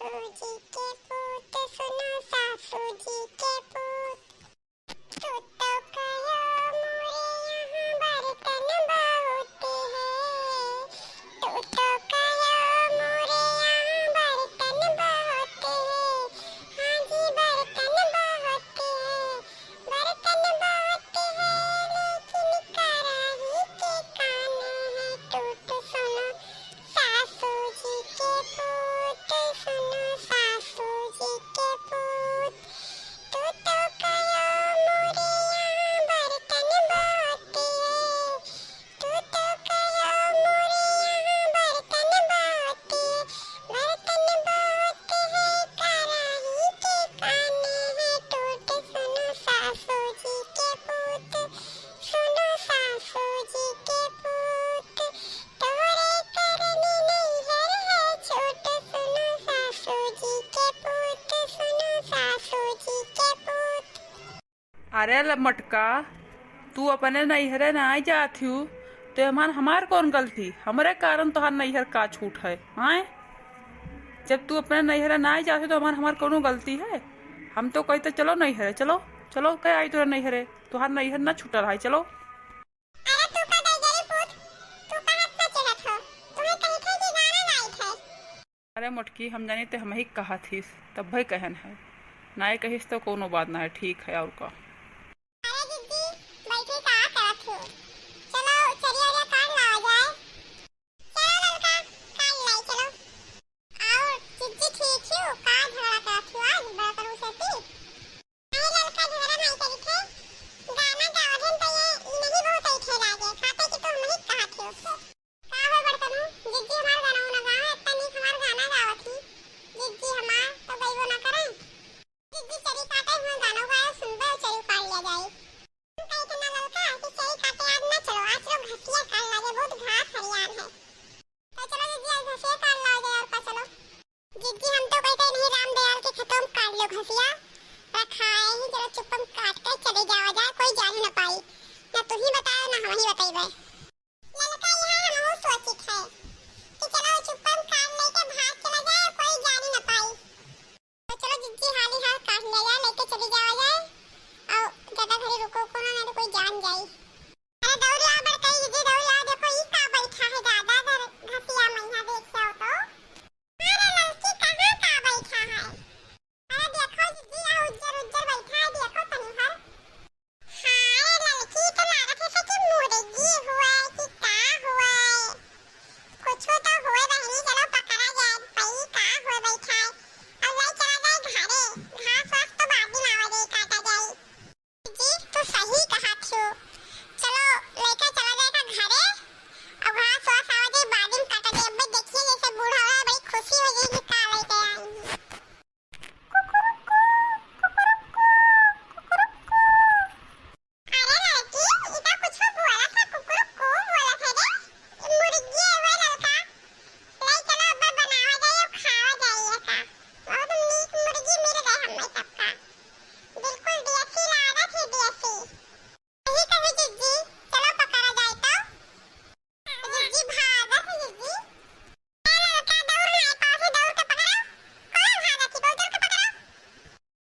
जी के पूत सुनो सासू जी के पूत। तू तो कहो मोरे यहाँ बर्तन बहुत है। तू तो कहो मोरे यहाँ बर्तन बहुत है। हाँ जी बर्तन बहुत है। बर्तन बहुत है लेकिन कराही के कान है। टूट सुनो सासू जी के पूत सुनो सासू जी के पूत। तू तो कहो मोरे यहाँ बर्तन बहुत है। तू तो कहो मोरे यहाँ बर्तन बहुत है। बर्तन बहुत है कराही के कान है। टूट सुनो सासू जी के पूत सुनो सासू जी के पूत। तोरे करनी नैहर है छोट सुनो सासू जी के पूत सुनो सासू जी के पूत। अरे मटका, तू अपने नैहरे ना जात हूँ तो हमार कौन गलती? हमरे कारण तोहार नैहर का छूट है? आए जब तू अपने नैहरे ना जात तो हमार कोनो गलती है? हम तो कहते चलो नैहरे, चलो चलो कह आई तोरा नैहरे, तोहार नैहर ना छूटल है, चलो। अरे तू का दैजरी पूत, तू का हाथ ना चलत हो? तुम्हें कहीं थे कि गाना नाइट है? अरे मटकी, हम जानी तो हम ही कहा थीस तब भाई कहन है, ना कहिस तो कोनो बात ना है, ठीक है। और का अरे दीदी बैठे का करत हो? चलो चरिया कार लाओ जाए। चलो लड़का कार लाई चलो। आओ दीदी ठीक हो? का झगड़ा करत हो आज बड़ा करू सती? अरे लड़का झगड़ा नहीं करी थे। गाना गावधन तो ये नहीं बहुत आई थे लागे। खाते कि तो हम ही कहत हो। का हो बड़कन हो? दीदी हमार गाना ना गावे, इतना नहीं हमार गाना गावत थी। दीदी हमार तो गईबो ना करे। दीदी चरी काटे हुए गाना गाए सुनबे और चरी काट लिया जाए। कहीं तो ना लड़का कि चरी काटे आज ना चलो, आज लोग घसिया काट लागे, बहुत घास हरियाण है। तो चलो दीदी आज घसिया काट लाओ जाए और का चलो। दीदी हम तो कहते नहीं राम दयाल के खत्म काट लो घसिया। रखाए ही चलो चुपम काट के चले जाओ जाए, कोई जान ना पाई। ना तू ही बताओ ना हम ही बताइबे। लड़का यहाँ हम हो सोचित है कि चलो चुपम काट लेके भाग चला जाए, कोई जान ना पाई। तो चलो दीदी हाली हाल काट ले जाए, लेके चली जाओ जाए और ज्यादा घड़ी रुको को ना तो कोई जान जाए। अरे दौड़ लाओ बड़कई दीदी, दौड़ लाओ, देखो ई का बैठा है दादा घर घसिया मैया देख जाओ तो। अरे लड़की कहाँ का बैठा है? अरे देखो दीदी आ उज्जर उज्जर बैठा है, देखो तनी हर। हाय लड़की तो लागत है कि मुर्गी हुआ है कि का हुआ है? कुछ तो हुए बहनी, चलो पकड़ा जाए भाई का हुए बैठा है और ले चला जाए घरे। घास वास तो बाद में आवे काटा जाए। जी तो सही कहा थी। चलो लेके चला जाएगा घरे और घास वास आवे जाए बाद में काटा जाए। अब देखिए जैसे बूढ़ा हो बड़ी खुशी हो जाएगी का लेके आई। अरे लड़की इधर कुछ बोला था, कुकुरुकू बोला था रे। मुर्गी है वो लड़का। ले चलो अब बनावा जाए और खावा जाए का। बहुत नीक मुर्गी मिल गए हमें सबका। बिल्कुल देसी लागत है, देसी। यही कहे जीजी, चलो पकड़ा जाए तो। जीजी भागत है जीजी। ए लड़का दौड़ नहीं पाओ, दौड़ के पकड़ो। कौन भागत है? बहुत दौड़ के पकड़ो।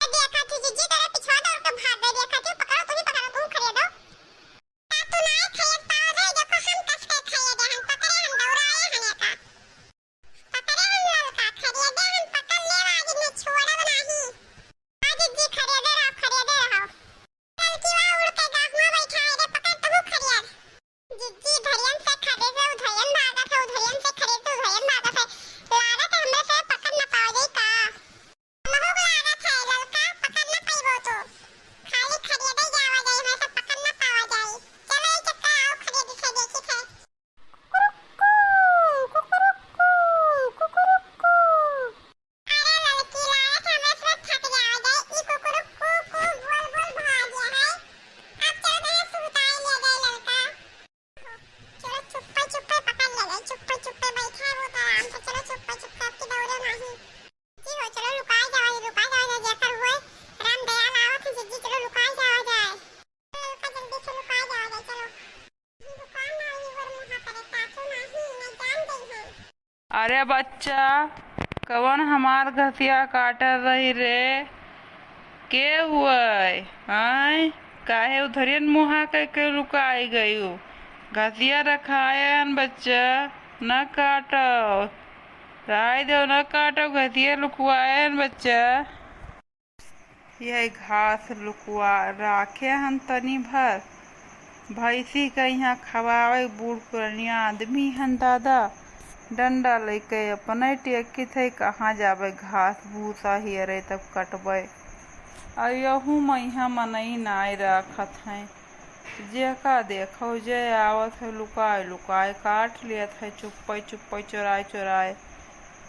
देखा थी जीजी तेरे पिछवा दौड़ के भाग गई, देखा थी। पकड़ो तुम ही पकड़ो, तुम खड़े दो। तू नहीं खाए पाओ रे, देखो हम कस के खाए दे, हम पकड़े हम दौड़ाए हने का। पकड़े हम लड़का खड़े दे, हम पकड़ ले आज ने छोड़ब नहीं। आज जी खड़े दे रहो, खड़े दे रहो। लड़की वहां उड़ के गाहुआ बैठा है रे, पकड़ तू खड़े। जीजी धरियन से खड़े से उधरियन भागत है, उधरियन से खड़े से उधरियन भागत है। लागत है हमरे से पकड़ ना पाओ जाए का। हमहु लागत है लड़का पकड़ ना पाइबो तो। खाली खड़े दे जावा जाए, हमरे से पकड़ ना पावा जाए। चलो ये चक्का आओ खड़े दिखे देखी थे। अरे लड़की लागत है हमरे से थक जावा जाए, ई कुकुरुकू को बोल बोल भाग गया है। अब चलो तने सुताई ले गए लड़का। चलो चुप्पे चुप्पे पकड़ ले गए, चुप्पे चुप्पे बैठा है वो तो आराम से। चलो चुप्पे चुप्पे आपकी दौड़े नहीं। जी हो चलो लुकाई जाओ जाए, जेकर हुए राम दयाल आवत है जीजी, चलो लुकाई जाओ जाए। लड़का जल्दी से लुकाई जाओ जाए चलो। दुकान ना आई और मुहा करे ताकू नहीं, मैं जान गई हूं। अरे बच्चा, कवन हमार घसिया काटल रही रे? के हुए? आय काहे उधरियन मुहा के लुकाई गई? घसिया रखायन बच्चा, न काटो। राय दो, न काटो, घसिया लुकवायन बच्चा। यह घास लुकवा राखे हन तनी भर। भैंसी का यहाँ खवावे बूढ़ पुरानिया आदमी हन दादा। डंडा लेके अपने टेकी थे कहाँ जाबे घास भूसा हियरे तब कटबे। अयहू मैया मनई नाई रखत हैं। जेका देखो जे आवत है लुकाए लुकाए काट लियत है चुप्पे चुप्पे चुराए चुराए।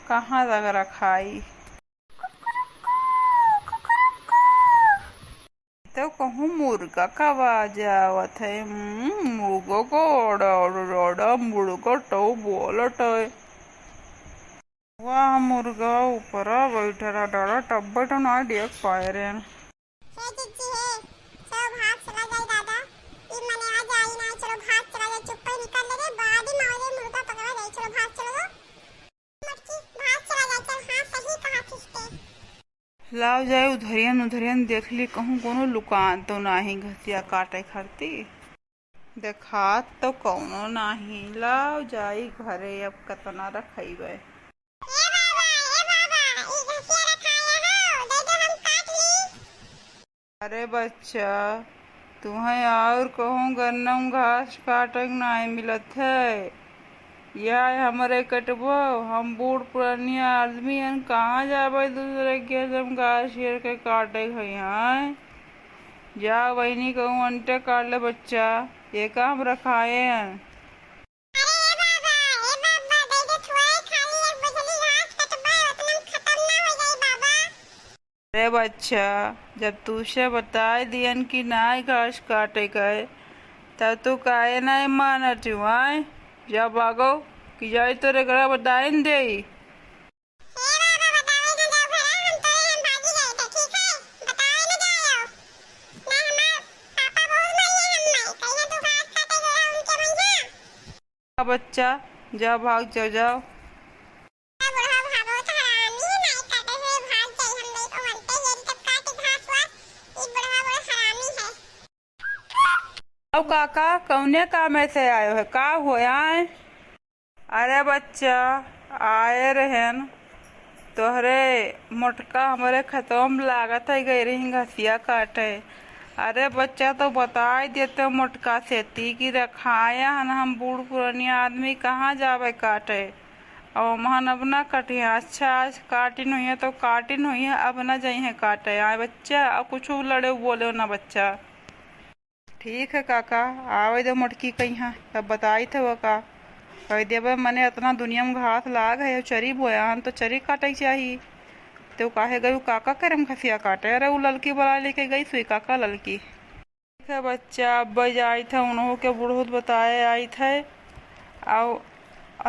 कहाँ तक रखाई? तो कहूँ मुर्गा का आवाज आवत है। मुर्गो को ओड़ा मुर्गा तो बोलत है। वाह मुर्गा ऊपर बैठा डरा टब्बे तो ना देख पाए रे। हे जिज्जी हे, चलो भाग चला जाए दादा। ई मने आ जाई ना, चलो भाग चला जाए, चुप्पे निकल ले रे, बादी मारे मुर्गा पकड़ा जाए, चलो भाग चलो। मटकी भाग चला जाए, चल हां सही कहा खिसते। लाव जाए उधरियन देख ली कहूँ कोनो लुकान तो नाही घसिया काटे खरती। देखात तो कौनो नाही। लाव जाई घरे अब कतना रखइबे। अरे बच्चा तुम्हें और कहूँ गन्नम घास काटे नहीं मिलत है। यह हमारे कटबो, हम बूढ़ पुरानिया आदमी हैं, कहाँ जाबे दूसरे के हम घास शेर के काटे हैं। जा वही कहूँ अंटे काट ले बच्चा, ये काम रखाए हैं। अरे बच्चा जब तुझसे बताए दियन कि नाई घास काटे गए तब तू काहे नहीं मानत आए? जा भागो कि जाए तो रेगड़ा बताए न दे। बच्चा जा भाग जाओ जाओ। अब काका कौने काम से आयो है? का होया है? अरे बच्चा आए रहन तोहरे मोटका हमारे खतम लागत है गई रही घसिया काटे। अरे बच्चा तो बता देते मोटका सेती की रखाया हन हम बूढ़ पुरानिया आदमी कहाँ जावे काटे। और महन अब ना कटी है। अच्छा आज काटिन हुई है तो काटिन हुई है, अब ना जाई है काटे। आए बच्चा अब कुछ लड़े बोले ना बच्चा। ठीक है काका आवे दो मोटकी कहीं है तब बताई थे वो का कह देवे मने इतना दुनिया में घास लाग है चरी बोया हम तो चरी काटे चाहिए। तो काहे गई काका करम खसिया काटे। अरे वो लड़की बुला लेके गई सुई काका लड़की। ठीक है बच्चा अब जाई थे उन्हों के बूढ़ बताए आई थे आओ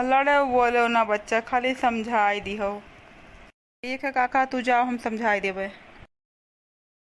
लड़े बोले ना बच्चा खाली समझाई दी हो। ठीक है काका तू जाओ हम समझाई देवे।